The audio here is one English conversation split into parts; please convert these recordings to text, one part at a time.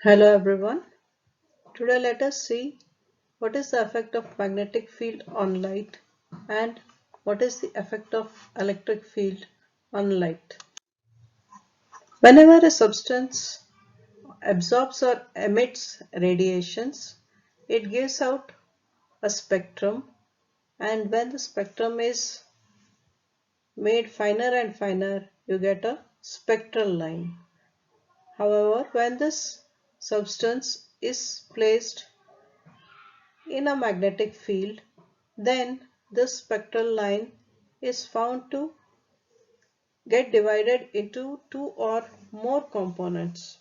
Hello everyone. Today let us see what is the effect of magnetic field on light and what is the effect of electric field on light. Whenever a substance absorbs or emits radiations, it gives out a spectrum, and when the spectrum is made finer and finer, you get a spectral line. However, when this substance is placed in a magnetic field, then this spectral line is found to get divided into two or more components.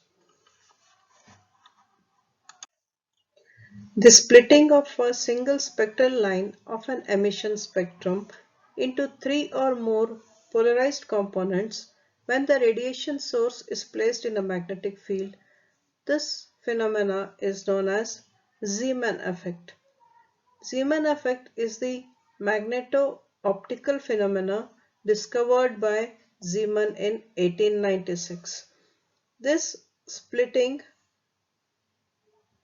The splitting of a single spectral line of an emission spectrum into three or more polarized components when the radiation source is placed in a magnetic field. This phenomena is known as Zeeman effect. Zeeman effect is the magneto-optical phenomena discovered by Zeeman in 1896. This splitting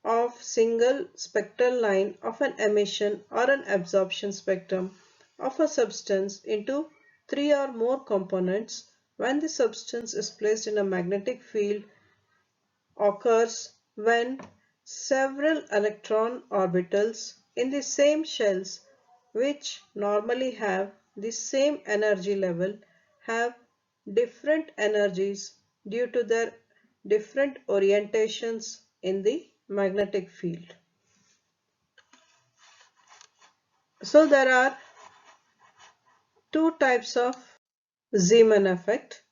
of single spectral line of an emission or an absorption spectrum of a substance into three or more components when the substance is placed in a magnetic field occurs when several electron orbitals in the same shells, which normally have the same energy level, have different energies due to their different orientations in the magnetic field. So there are two types of Zeeman effect,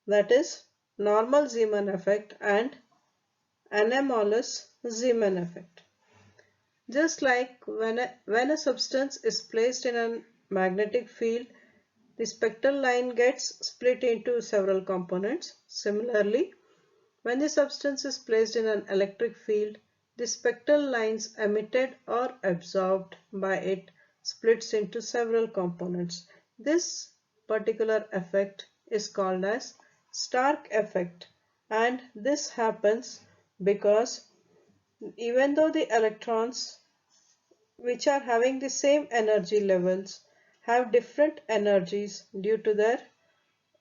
that is normal Zeeman effect and anomalous Zeeman effect. Just like when a substance is placed in a magnetic field, the spectral line gets split into several components. Similarly, when the substance is placed in an electric field, the spectral lines emitted or absorbed by it splits into several components. This particular effect is called as Stark effect, and this happens because even though the electrons which are having the same energy levels have different energies due to their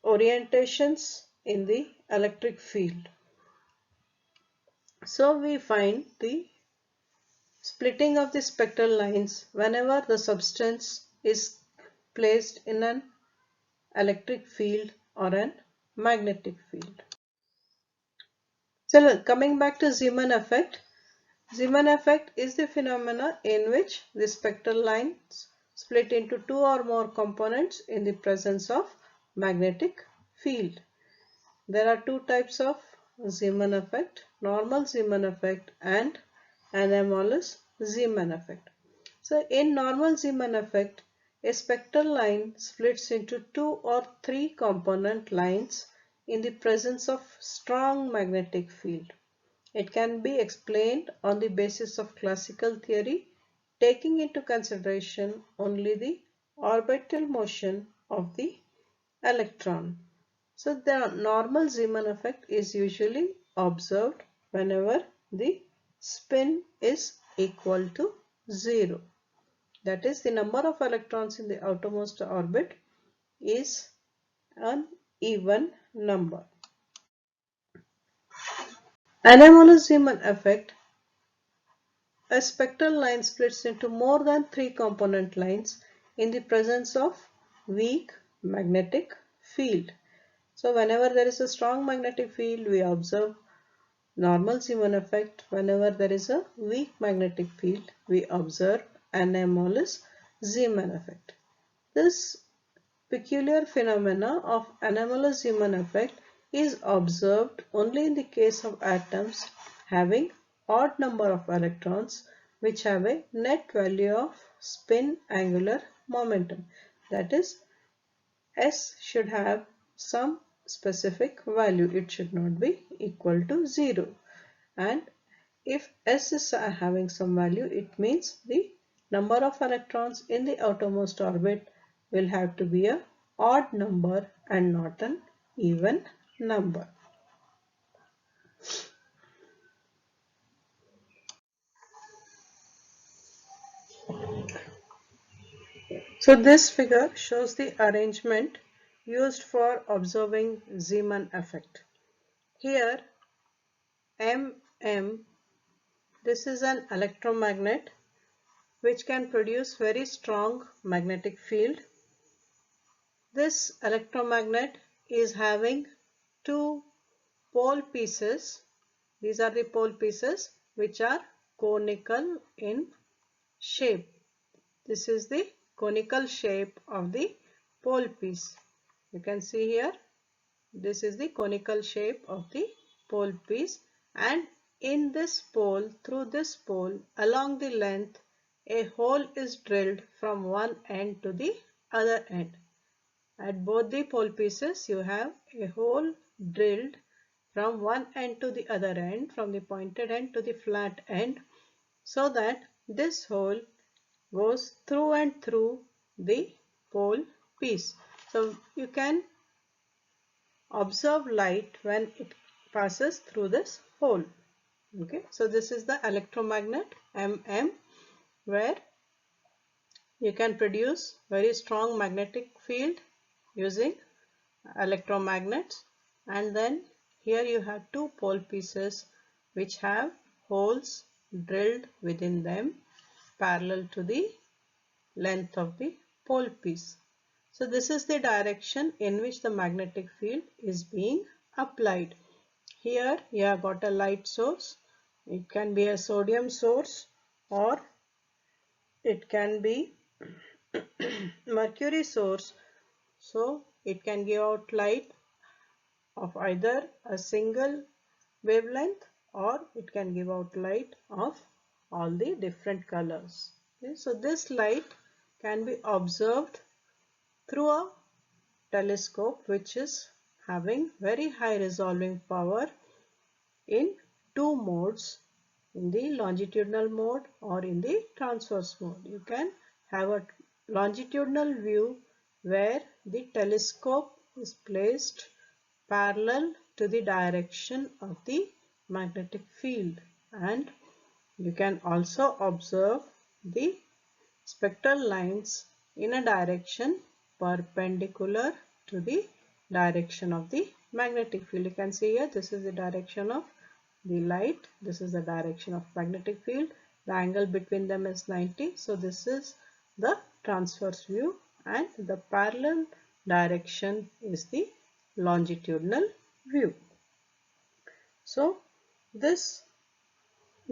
orientations in the electric field. So we find the splitting of the spectral lines whenever the substance is placed in an electric field or an magnetic field. So coming back to Zeeman effect. Zeeman effect is the phenomena in which the spectral lines split into two or more components in the presence of magnetic field. There are two types of Zeeman effect, normal Zeeman effect and anomalous Zeeman effect. So in normal Zeeman effect, a spectral line splits into two or three component lines in the presence of strong magnetic field. It can be explained on the basis of classical theory, taking into consideration only the orbital motion of the electron. So the normal Zeeman effect is usually observed whenever the spin is equal to 0. That is, the number of electrons in the outermost orbit is an even number. Anomalous Zeeman effect. A spectral line splits into more than three component lines in the presence of weak magnetic field. So whenever there is a strong magnetic field, we observe normal Zeeman effect. Whenever there is a weak magnetic field, we observe anomalous Zeeman effect. This peculiar phenomena of anomalous Zeeman effect is observed only in the case of atoms having odd number of electrons which have a net value of spin angular momentum. That is, S should have some specific value. It should not be equal to 0. And if S is having some value, it means the number of electrons in the outermost orbit will have to be a odd number and not an even number. So this figure shows the arrangement used for observing Zeeman effect. Here MM, this is an electromagnet which can produce very strong magnetic field. This electromagnet is having two pole pieces. These are the pole pieces which are conical in shape. This is the conical shape of the pole piece. You can see here, this is the conical shape of the pole piece, and in this pole, through this pole, along the length, a hole is drilled from one end to the other end. At both the pole pieces, you have a hole drilled from one end to the other end, from the pointed end to the flat end, so that this hole goes through and through the pole piece. So you can observe light when it passes through this hole. Okay, so this is the electromagnet MM, where you can produce very strong magnetic field using electromagnets, and then here you have two pole pieces which have holes drilled within them parallel to the length of the pole piece. So this is the direction in which the magnetic field is being applied. Here you have got a light source. It can be a sodium source or it can be mercury source. So it can give out light of either a single wavelength or it can give out light of all the different colors. Okay, so this light can be observed through a telescope which is having very high resolving power in two modes, in the longitudinal mode or in the transverse mode. You can have a longitudinal view where the telescope is placed parallel to the direction of the magnetic field, and you can also observe the spectral lines in a direction perpendicular to the direction of the magnetic field. You can see here, this is the direction of the light, this is the direction of magnetic field, the angle between them is 90. So this is the transverse view and the parallel direction is the longitudinal view. So this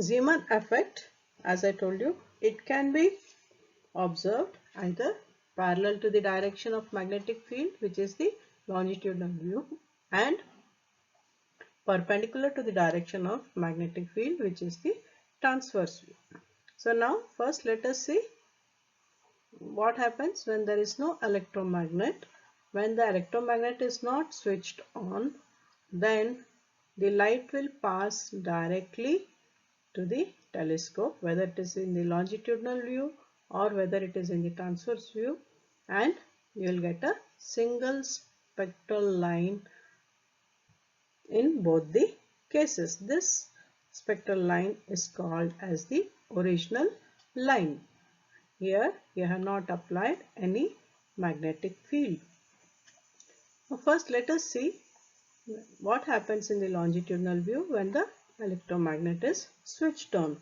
Zeeman effect, as I told you, it can be observed either parallel to the direction of magnetic field, which is the longitudinal view, and perpendicular to the direction of magnetic field, which is the transverse view. So now first let us see what happens when there is no electromagnet. When the electromagnet is not switched on, then the light will pass directly to the telescope, whether it is in the longitudinal view or whether it is in the transverse view, and you will get a single spectral line in both the cases. This spectral line is called as the original line. Here you have not applied any magnetic field. Now first let us see what happens in the longitudinal view when the electromagnet is switched on.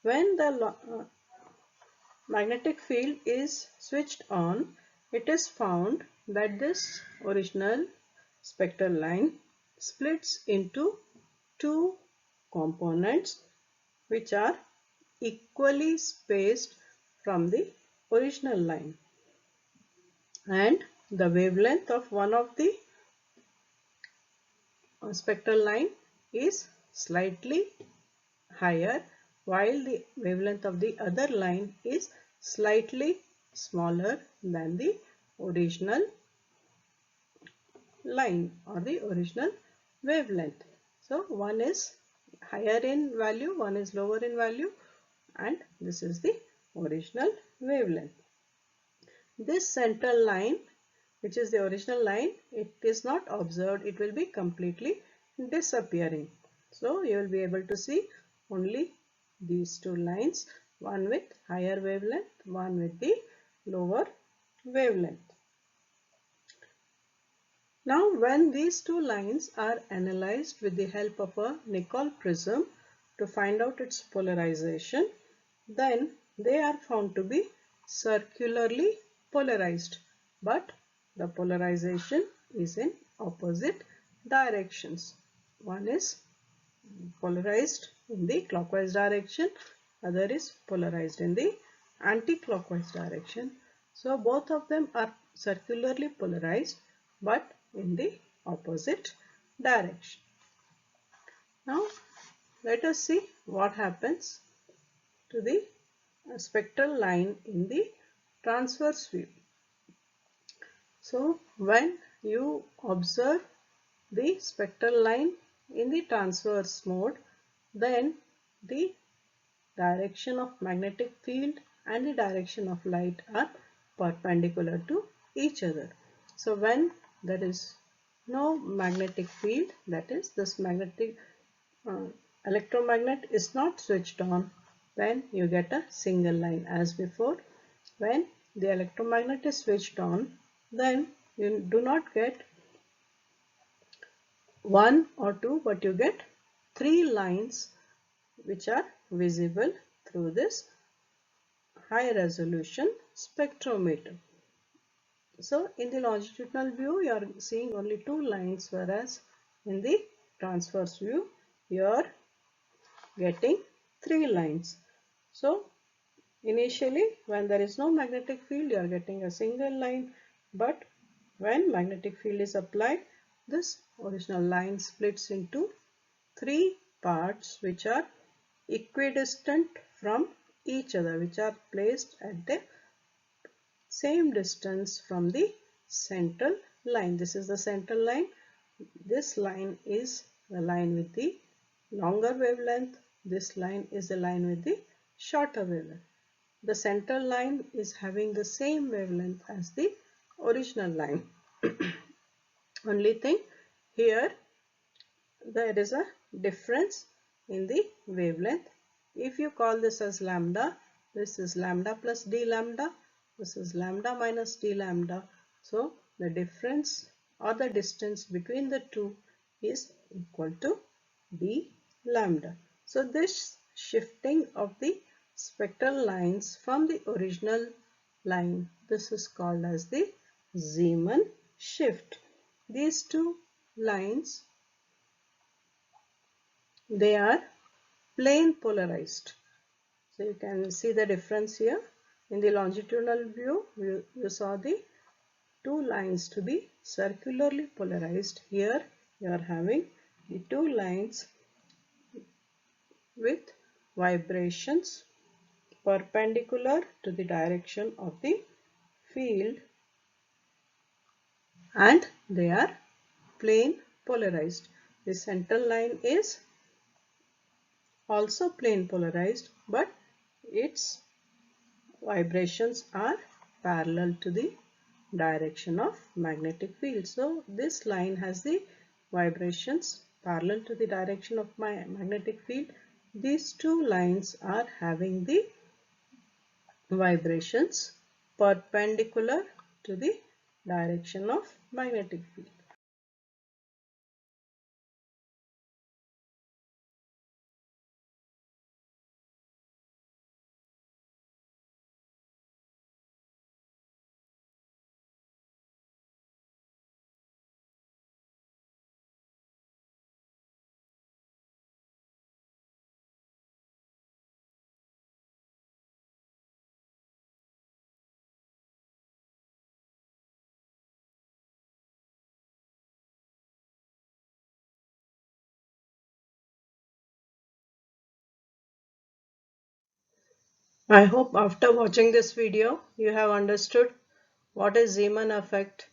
When the magnetic field is switched on, it is found that this original spectral line splits into two components which are equally spaced from the original line, and the wavelength of one of the spectral line is slightly higher while the wavelength of the other line is slightly smaller than the original line or the original wavelength. So one is higher in value, one is lower in value, and this is the original wavelength. This central line, which is the original line, it is not observed, it will be completely disappearing. So you will be able to see only these two lines one with higher wavelength, one with the lower wavelength. Now when these two lines are analyzed with the help of a Nicol prism to find out its polarization, then they are found to be circularly polarized, but the polarization is in opposite directions. One is polarized in the clockwise direction, other is polarized in the anti-clockwise direction. So both of them are circularly polarized but in the opposite direction. Now let us see what happens to the spectral line in the transverse view. So when you observe the spectral line in the transverse mode, then the direction of magnetic field and the direction of light are perpendicular to each other. So when there is no magnetic field, that is this magnetic electromagnet is not switched on, then you get a single line as before. When the electromagnet is switched on, then you do not get one or two, but you get three lines which are visible through this high resolution spectrometer. So in the longitudinal view you are seeing only two lines, whereas in the transverse view you are getting three lines. So initially when there is no magnetic field you are getting a single line, but when magnetic field is applied, this original line splits into three parts which are equidistant from each other, which are placed at the same distance from the central line. This is the central line. This line is the line with the longer wavelength. This line is the line with the shorter wavelength. The central line is having the same wavelength as the original line. Only thing, here there is a difference in the wavelength. If you call this as lambda, this is lambda plus d lambda, this is lambda minus d lambda. So the difference or the distance between the two is equal to d lambda. So this shifting of the spectral lines from the original line, this is called as the Zeeman shift. These two lines, they are plane polarized. So you can see the difference here. In the longitudinal view, you saw the two lines to be circularly polarized. Here you are having the two lines with vibrations perpendicular to the direction of the field, and they are plane polarized. The central line is also plane polarized, but its vibrations are parallel to the direction of magnetic field. So this line has the vibrations parallel to the direction of my magnetic field. These two lines are having the vibrations perpendicular to the direction of magnetic field. I hope after watching this video you have understood what is Zeeman effect,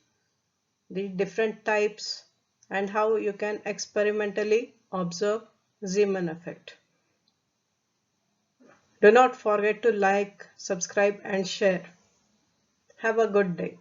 the different types, and how you can experimentally observe Zeeman effect. Do not forget to like, subscribe and share. Have a good day.